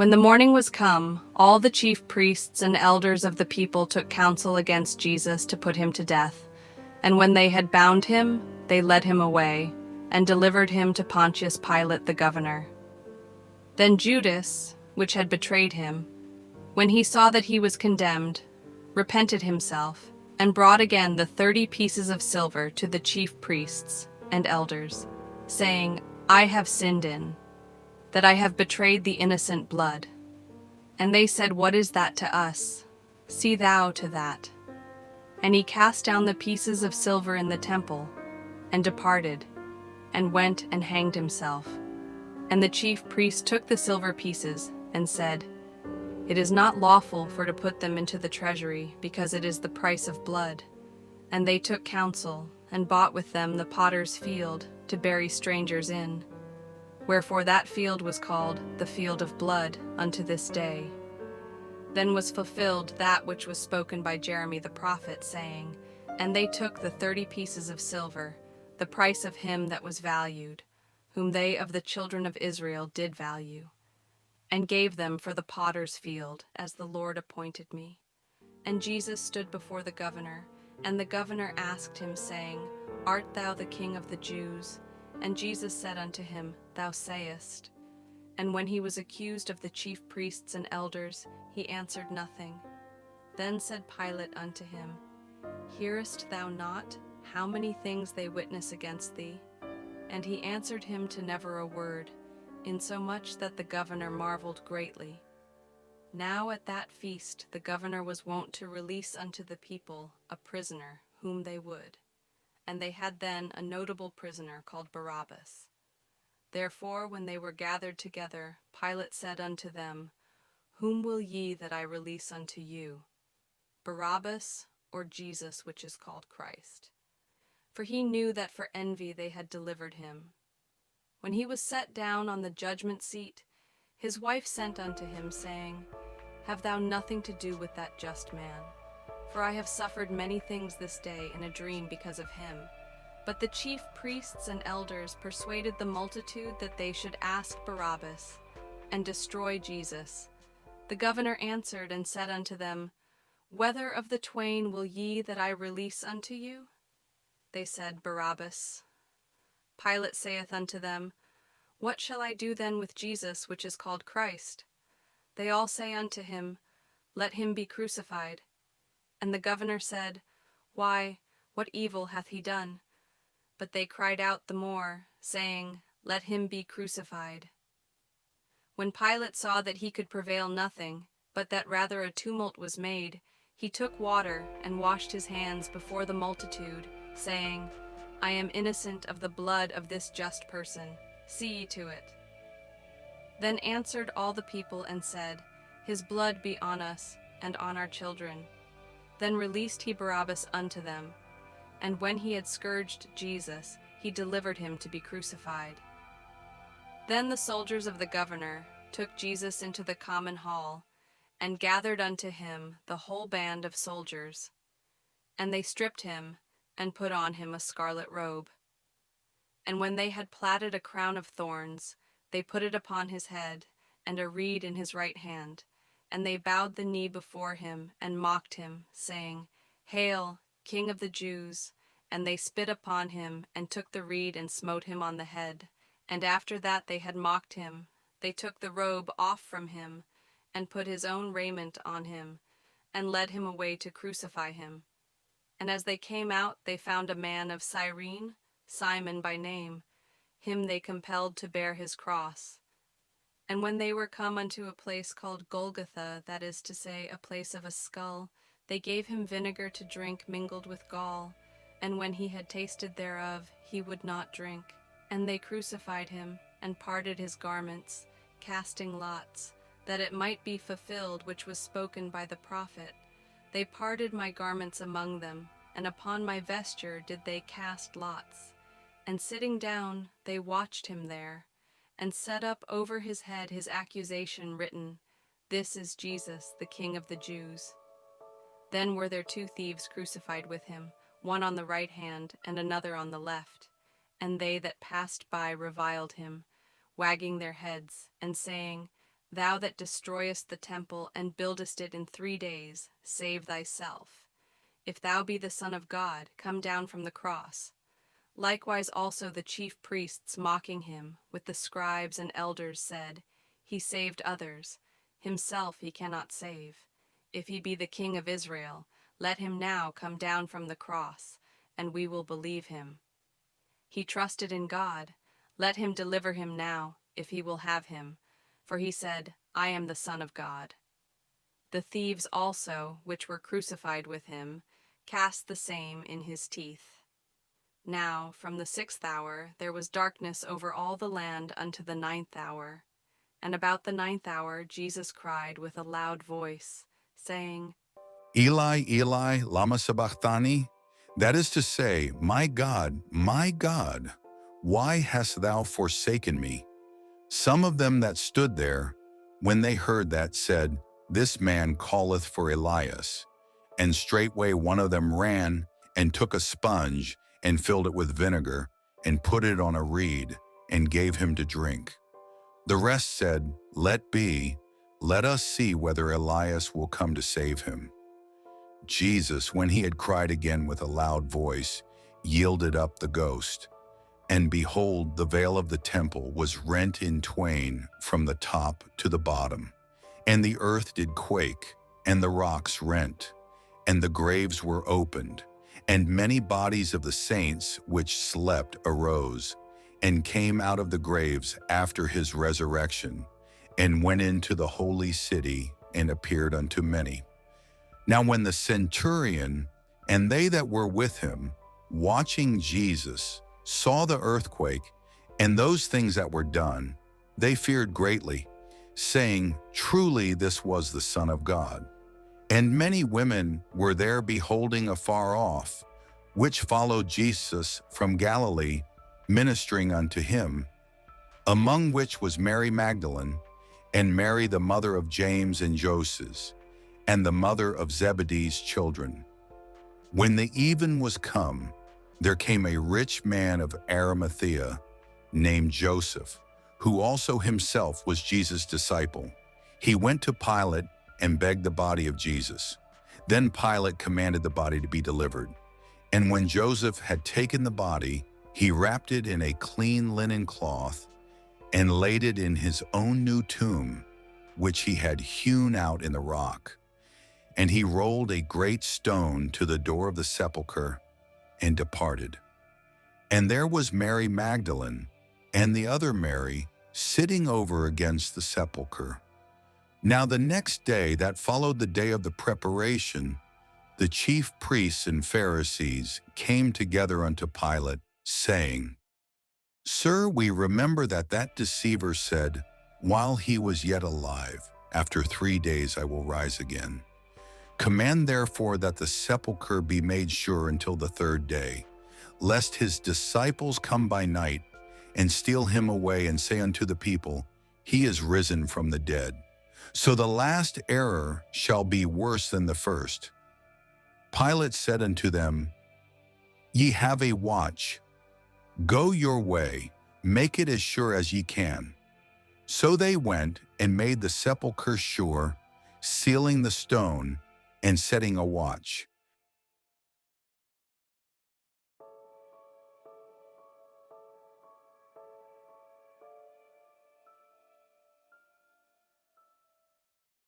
When the morning was come, all the chief priests and elders of the people took counsel against Jesus to put him to death. And when they had bound him, they led him away, and delivered him to Pontius Pilate the governor. Then Judas, which had betrayed him, when he saw that he was condemned, repented himself, and brought again the 30 pieces of silver to the chief priests and elders, saying, I have sinned in that I have betrayed the innocent blood. And they said, What is that to us? See thou to that. And he cast down the pieces of silver in the temple, and departed, and went and hanged himself. And the chief priest took the silver pieces, and said, It is not lawful for to put them into the treasury, because it is the price of blood. And they took counsel, and bought with them the potter's field, to bury strangers in. Wherefore that field was called the field of blood unto this day. Then was fulfilled that which was spoken by Jeremy the prophet, saying, And they took the 30 pieces of silver, the price of him that was valued, whom they of the children of Israel did value, and gave them for the potter's field, as the Lord appointed me. And Jesus stood before the governor, and the governor asked him, saying, Art thou the King of the Jews? And Jesus said unto him, Thou sayest. And when he was accused of the chief priests and elders, he answered nothing. Then said Pilate unto him, Hearest thou not how many things they witness against thee? And he answered him to never a word, insomuch that the governor marveled greatly. Now at that feast the governor was wont to release unto the people a prisoner whom they would. And they had then a notable prisoner called Barabbas. Therefore, when they were gathered together, Pilate said unto them, Whom will ye that I release unto you, Barabbas, or Jesus, which is called Christ? For he knew that for envy they had delivered him. When he was set down on the judgment seat, his wife sent unto him, saying, Have thou nothing to do with that just man? For I have suffered many things this day in a dream because of him. But the chief priests and elders persuaded the multitude that they should ask Barabbas, and destroy Jesus. The governor answered and said unto them, Whether of the twain will ye that I release unto you? They said, Barabbas. Pilate saith unto them, What shall I do then with Jesus, which is called Christ? They all say unto him, Let him be crucified. And the governor said, Why, what evil hath he done? But they cried out the more, saying, Let him be crucified. When Pilate saw that he could prevail nothing, but that rather a tumult was made, he took water and washed his hands before the multitude, saying, I am innocent of the blood of this just person. See ye to it. Then answered all the people and said, His blood be on us and on our children. Then released he Barabbas unto them. And when he had scourged Jesus, he delivered him to be crucified. Then the soldiers of the governor took Jesus into the common hall, and gathered unto him the whole band of soldiers. And they stripped him, and put on him a scarlet robe. And when they had platted a crown of thorns, they put it upon his head, and a reed in his right hand. And they bowed the knee before him, and mocked him, saying, Hail, King of the Jews! And they spit upon him, and took the reed, and smote him on the head. And after that they had mocked him, they took the robe off from him, and put his own raiment on him, and led him away to crucify him. And as they came out, they found a man of Cyrene, Simon by name. Him they compelled to bear his cross. And when they were come unto a place called Golgotha, that is to say, a place of a skull, they gave him vinegar to drink mingled with gall. And when he had tasted thereof, he would not drink. And they crucified him, and parted his garments, casting lots, that it might be fulfilled which was spoken by the prophet. They parted my garments among them, and upon my vesture did they cast lots. And sitting down, they watched him there, and set up over his head his accusation written, This is Jesus, the King of the Jews. Then were there 2 thieves crucified with him, one on the right hand, and another on the left. And they that passed by reviled him, wagging their heads, and saying, Thou that destroyest the temple and buildest it in 3 days, save thyself. If thou be the Son of God, come down from the cross. Likewise also the chief priests mocking him, with the scribes and elders said, He saved others, himself he cannot save. If he be the King of Israel, let him now come down from the cross, and we will believe him. He trusted in God, let him deliver him now, if he will have him. For he said, I am the Son of God. The thieves also, which were crucified with him, cast the same in his teeth. Now, from the 6th hour, there was darkness over all the land unto the 9th hour. And about the 9th hour Jesus cried with a loud voice, saying, Eli, Eli, lama sabachthani? That is to say, my God, why hast thou forsaken me? Some of them that stood there, when they heard that, said, This man calleth for Elias. And straightway one of them ran, and took a sponge, and filled it with vinegar, and put it on a reed, and gave him to drink. The rest said, Let be, let us see whether Elias will come to save him. Jesus, when he had cried again with a loud voice, yielded up the ghost. And behold, the veil of the temple was rent in twain from the top to the bottom. And the earth did quake, and the rocks rent, and the graves were opened. And many bodies of the saints which slept arose, and came out of the graves after his resurrection, and went into the holy city, and appeared unto many. Now when the centurion and they that were with him, watching Jesus, saw the earthquake and those things that were done, they feared greatly, saying, Truly this was the Son of God. And many women were there beholding afar off, which followed Jesus from Galilee, ministering unto him, among which was Mary Magdalene, and Mary the mother of James and Joses, and the mother of Zebedee's children. When the even was come, there came a rich man of Arimathea, named Joseph, who also himself was Jesus' disciple. He went to Pilate and begged the body of Jesus. Then Pilate commanded the body to be delivered. And when Joseph had taken the body, he wrapped it in a clean linen cloth and laid it in his own new tomb, which he had hewn out in the rock. And he rolled a great stone to the door of the sepulchre and departed. And there was Mary Magdalene and the other Mary sitting over against the sepulchre. Now the next day that followed the day of the preparation, the chief priests and Pharisees came together unto Pilate, saying, Sir, we remember that deceiver said, while he was yet alive, After 3 days I will rise again. Command therefore that the sepulchre be made sure until the 3rd day, lest his disciples come by night and steal him away and say unto the people, He is risen from the dead. So the last error shall be worse than the first. Pilate said unto them, Ye have a watch. Go your way, make it as sure as ye can. So they went and made the sepulchre sure, sealing the stone and setting a watch.